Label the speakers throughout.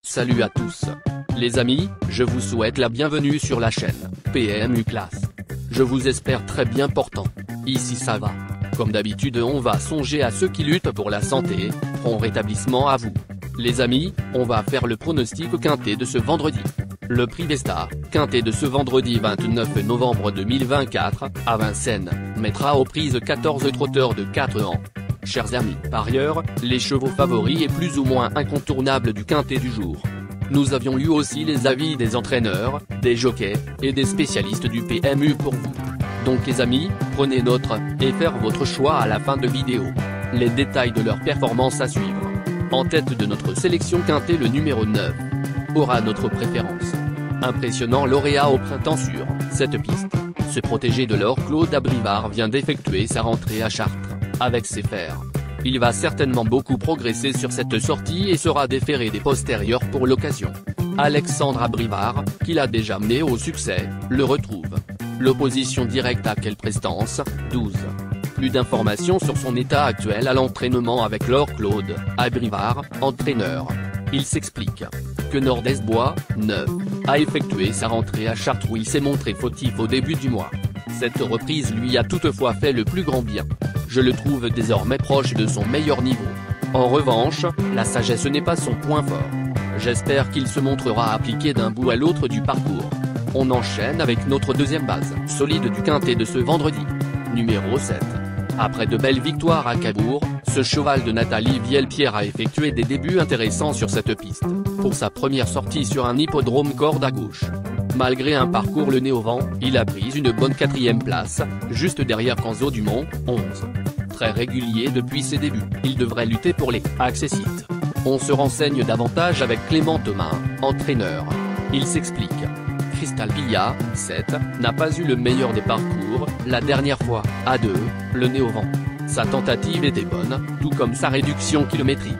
Speaker 1: Salut à tous. Les amis, je vous souhaite la bienvenue sur la chaîne PMU Classe. Je vous espère très bien portant. Ici ça va. Comme d'habitude on va songer à ceux qui luttent pour la santé, prompt rétablissement à vous. Les amis, on va faire le pronostic quintet de ce vendredi. Le prix Vesta, quintet de ce vendredi 29 novembre 2024, à Vincennes, mettra aux prises 14 trotteurs de 4 ans. Chers amis, par ailleurs, les chevaux favoris et plus ou moins incontournables du quintet du jour. Nous avions eu aussi les avis des entraîneurs, des jockeys, et des spécialistes du PMU pour vous. Donc les amis, prenez note, et faire votre choix à la fin de vidéo. Les détails de leur performance à suivre. En tête de notre sélection quintet, le numéro 9 aura notre préférence. Impressionnant lauréat au printemps sur cette piste. Ce protégé de l'or, Claude Abrivard, vient d'effectuer sa rentrée à Chartres avec ses fers. Il va certainement beaucoup progresser sur cette sortie et sera déféré des postérieurs pour l'occasion. Alexandre Abrivard, qui l'a déjà mené au succès, le retrouve. L'opposition directe à quelle prestance, 12. Plus d'informations sur son état actuel à l'entraînement avec l'or, Claude Abrivard, entraîneur. Il s'explique que Nord-Est-Bois, 9, a effectué sa rentrée à Chartres où il s'est montré fautif au début du mois. Cette reprise lui a toutefois fait le plus grand bien. Je le trouve désormais proche de son meilleur niveau. En revanche, la sagesse n'est pas son point fort. J'espère qu'il se montrera appliqué d'un bout à l'autre du parcours. On enchaîne avec notre deuxième base solide du quintet de ce vendredi. Numéro 7. Après de belles victoires à Cabourg, ce cheval de Nathalie Vielpierre a effectué des débuts intéressants sur cette piste. Pour sa première sortie sur un hippodrome corde à gauche. Malgré un parcours le nez au vent, il a pris une bonne 4e place, juste derrière Canzo Dumont, 11. Très régulier depuis ses débuts, il devrait lutter pour les accessites. On se renseigne davantage avec Clément Thomas, entraîneur. Il s'explique. Crystal Pilla, 7, n'a pas eu le meilleur des parcours, la dernière fois, à 2, le nez au vent. Sa tentative était bonne, tout comme sa réduction kilométrique.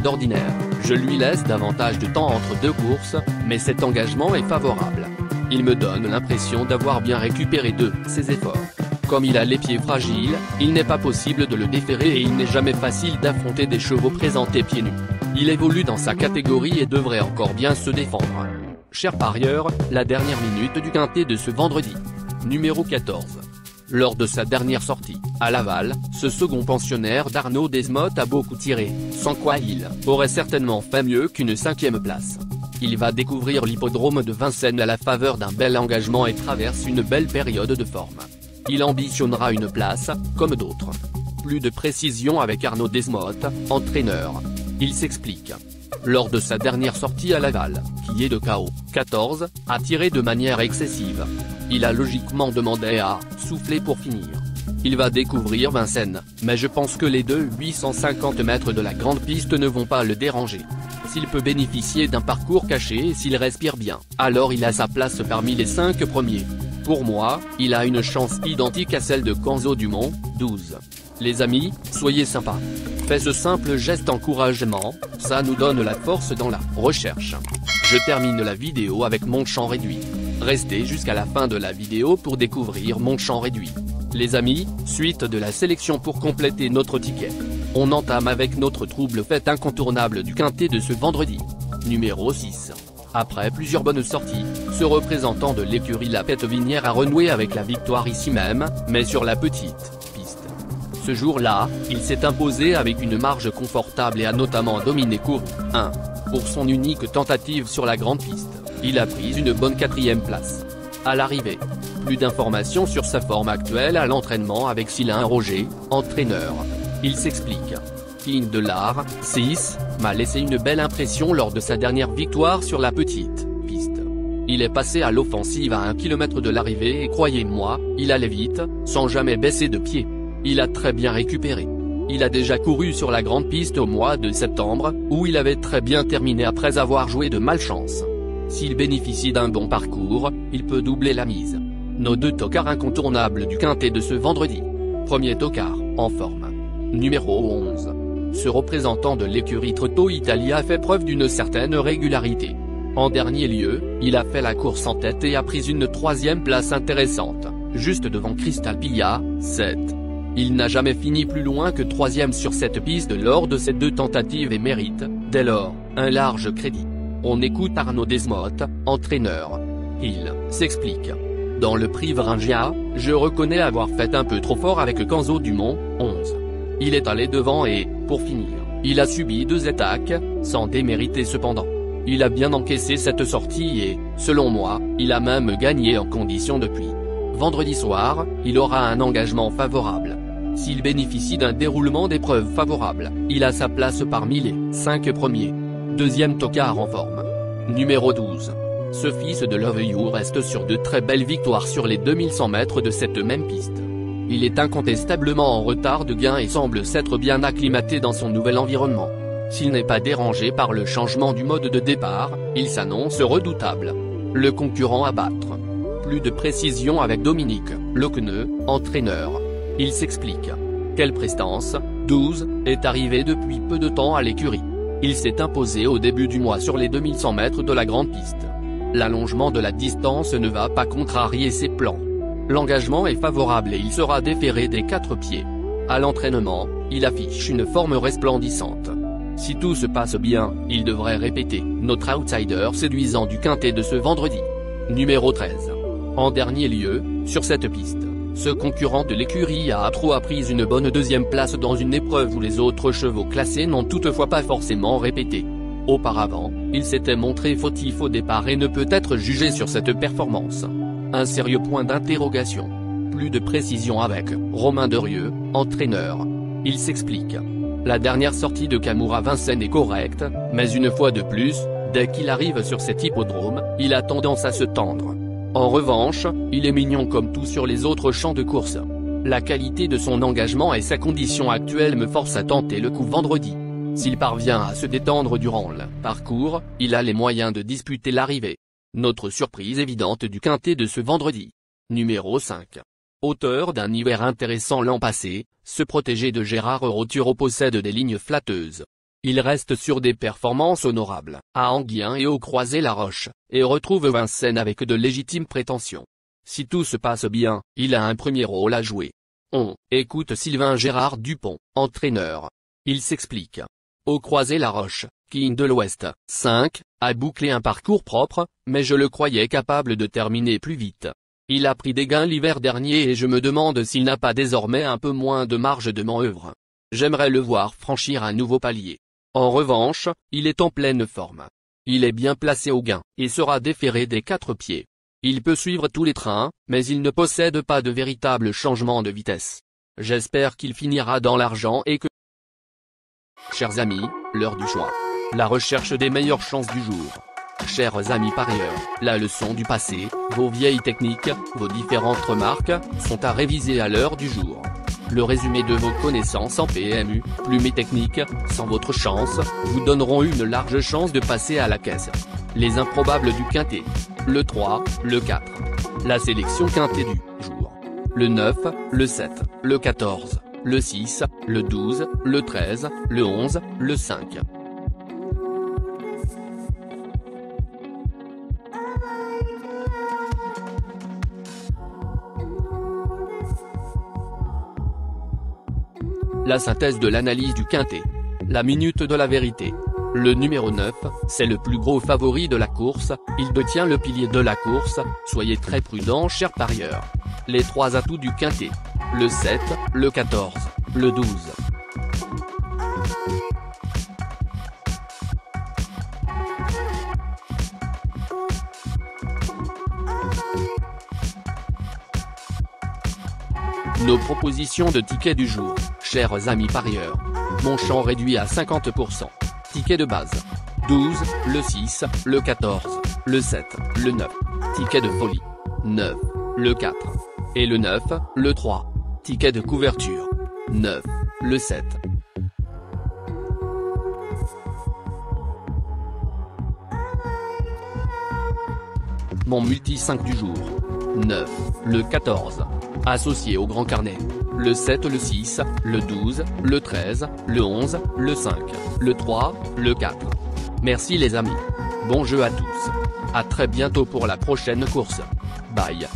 Speaker 1: D'ordinaire, je lui laisse davantage de temps entre deux courses, mais cet engagement est favorable. Il me donne l'impression d'avoir bien récupéré de ses efforts. Comme il a les pieds fragiles, il n'est pas possible de le déférer et il n'est jamais facile d'affronter des chevaux présentés pieds nus. Il évolue dans sa catégorie et devrait encore bien se défendre. Cher parieur, la dernière minute du quintet de ce vendredi. Numéro 14. Lors de sa dernière sortie, à Laval, ce second pensionnaire d'Arnaud Desmottes a beaucoup tiré, sans quoi il aurait certainement fait mieux qu'une 5e place. Il va découvrir l'hippodrome de Vincennes à la faveur d'un bel engagement et traverse une belle période de forme. Il ambitionnera une place, comme d'autres. Plus de précision avec Arnaud Desmottes, entraîneur. Il s'explique. Lors de sa dernière sortie à Laval, qui est de KO 14, a tiré de manière excessive. Il a logiquement demandé à souffler pour finir. Il va découvrir Vincennes, mais je pense que les 850 mètres de la grande piste ne vont pas le déranger. S'il peut bénéficier d'un parcours caché et s'il respire bien, alors il a sa place parmi les 5 premiers. Pour moi, il a une chance identique à celle de Canzo Dumont, 12. Les amis, soyez sympas. Faites ce simple geste encouragement, ça nous donne la force dans la recherche. Je termine la vidéo avec mon champ réduit. Restez jusqu'à la fin de la vidéo pour découvrir mon champ réduit. Les amis, suite de la sélection pour compléter notre ticket. On entame avec notre trouble fête incontournable du quintet de ce vendredi. Numéro 6. Après plusieurs bonnes sorties, ce représentant de l'écurie La Pète-Vinière a renoué avec la victoire ici même, mais sur la petite piste. Ce jour-là, il s'est imposé avec une marge confortable et a notamment dominé Kourou 1. Pour son unique tentative sur la grande piste, il a pris une bonne 4e place. À l'arrivée, plus d'informations sur sa forme actuelle à l'entraînement avec Sylvain Roger, entraîneur. Il s'explique. King de l'Art, 6, m'a laissé une belle impression lors de sa dernière victoire sur la petite piste. Il est passé à l'offensive à 1 km de l'arrivée et croyez-moi, il allait vite, sans jamais baisser de pied. Il a très bien récupéré. Il a déjà couru sur la grande piste au mois de septembre, où il avait très bien terminé après avoir joué de malchance. S'il bénéficie d'un bon parcours, il peut doubler la mise. Nos 2 tocards incontournables du quintet de ce vendredi. Premier tocard, en forme. Numéro 11. Ce représentant de l'écurie Trotto Italia a fait preuve d'une certaine régularité. En dernier lieu, il a fait la course en tête et a pris une 3e place intéressante, juste devant Crystal Pilla, 7. Il n'a jamais fini plus loin que 3e sur cette piste lors de ses 2 tentatives et mérite, dès lors, un large crédit.
Speaker 2: On écoute Arnaud Desmottes, entraîneur. Il s'explique. Dans le prix Vringia, je reconnais avoir fait un peu trop fort avec Kenzo Dumont, 11. Il est allé devant et, pour finir, il a subi 2 attaques, sans démériter cependant. Il a bien encaissé cette sortie et, selon moi, il a même gagné en condition depuis. Vendredi soir, il aura un engagement favorable. S'il bénéficie d'un déroulement d'épreuves favorable, il a sa place parmi les 5 premiers. Deuxième tocard en forme. Numéro 12. Ce fils de Love You reste sur de très belles victoires sur les 2100 mètres de cette même piste. Il est incontestablement en retard de gain et semble s'être bien acclimaté dans son nouvel environnement. S'il n'est pas dérangé par le changement du mode de départ, il s'annonce redoutable. Le concurrent à battre. Plus de précision avec Dominique Lecqueneux, entraîneur. Il s'explique. Quelle prestance, 12, est arrivé depuis peu de temps à l'écurie. Il s'est imposé au début du mois sur les 2100 mètres de la grande piste. L'allongement de la distance ne va pas contrarier ses plans. L'engagement est favorable et il sera déféré des 4 pieds. À l'entraînement, il affiche une forme resplendissante. Si tout se passe bien, il devrait répéter, notre outsider séduisant du quintet de ce vendredi. Numéro 13. En dernier lieu, sur cette piste, ce concurrent de l'écurie a pris une bonne 2e place dans une épreuve où les autres chevaux classés n'ont toutefois pas forcément répété. Auparavant, il s'était montré fautif au départ et ne peut être jugé sur cette performance. Un sérieux point d'interrogation. Plus de précision avec Romain Derieux, entraîneur. Il s'explique. La dernière sortie de Camours à Vincennes est correcte, mais une fois de plus, dès qu'il arrive sur cet hippodrome, il a tendance à se tendre. En revanche, il est mignon comme tout sur les autres champs de course. La qualité de son engagement et sa condition actuelle me forcent à tenter le coup vendredi. S'il parvient à se détendre durant le parcours, il a les moyens de disputer l'arrivée. Notre surprise évidente du quintet de ce vendredi. Numéro 5. Auteur d'un hiver intéressant l'an passé, ce protégé de Gérard Roturo possède des lignes flatteuses. Il reste sur des performances honorables, à Anguien et au Croisé-la-Roche, et retrouve Vincennes avec de légitimes prétentions. Si tout se passe bien, il a un premier rôle à jouer. On écoute Sylvain Gérard Dupont, entraîneur. Il s'explique. Au Croisé-la-Roche, King de l'Ouest, 5, a bouclé un parcours propre, mais je le croyais capable de terminer plus vite. Il a pris des gains l'hiver dernier et je me demande s'il n'a pas désormais un peu moins de marge de manœuvre. J'aimerais le voir franchir un nouveau palier. En revanche, il est en pleine forme. Il est bien placé au gain, et sera déféré des 4 pieds. Il peut suivre tous les trains, mais il ne possède pas de véritable changement de vitesse. J'espère qu'il finira dans l'argent et que... Chers amis, l'heure du choix. La recherche des meilleures chances du jour. Chers amis parieurs, la leçon du passé, vos vieilles techniques, vos différentes remarques, sont à réviser à l'heure du jour. Le résumé de vos connaissances en PMU, plume et technique, sans votre chance, vous donneront une large chance de passer à la caisse. Les improbables du quintet. Le 3, le 4. La sélection quintet du jour. Le 9, le 7, le 14, le 6, le 12, le 13, le 11, le 5. La synthèse de l'analyse du quintet. La minute de la vérité. Le numéro 9, c'est le plus gros favori de la course, il détient le pilier de la course, soyez très prudents chers parieurs. Les 3 atouts du quintet. Le 7, le 14, le 12. Nos propositions de tickets du jour, chers amis parieurs. Mon champ réduit à 50%. Ticket de base. 12, le 6, le 14, le 7, le 9. Ticket de folie. 9, le 4. Et le 9, le 3. Ticket de couverture. 9, le 7. Mon multi 5 du jour. 9, le 14. Associé au grand carnet. Le 7, le 6, le 12, le 13, le 11, le 5, le 3, le 4. Merci les amis. Bon jeu à tous. À très bientôt pour la prochaine course. Bye.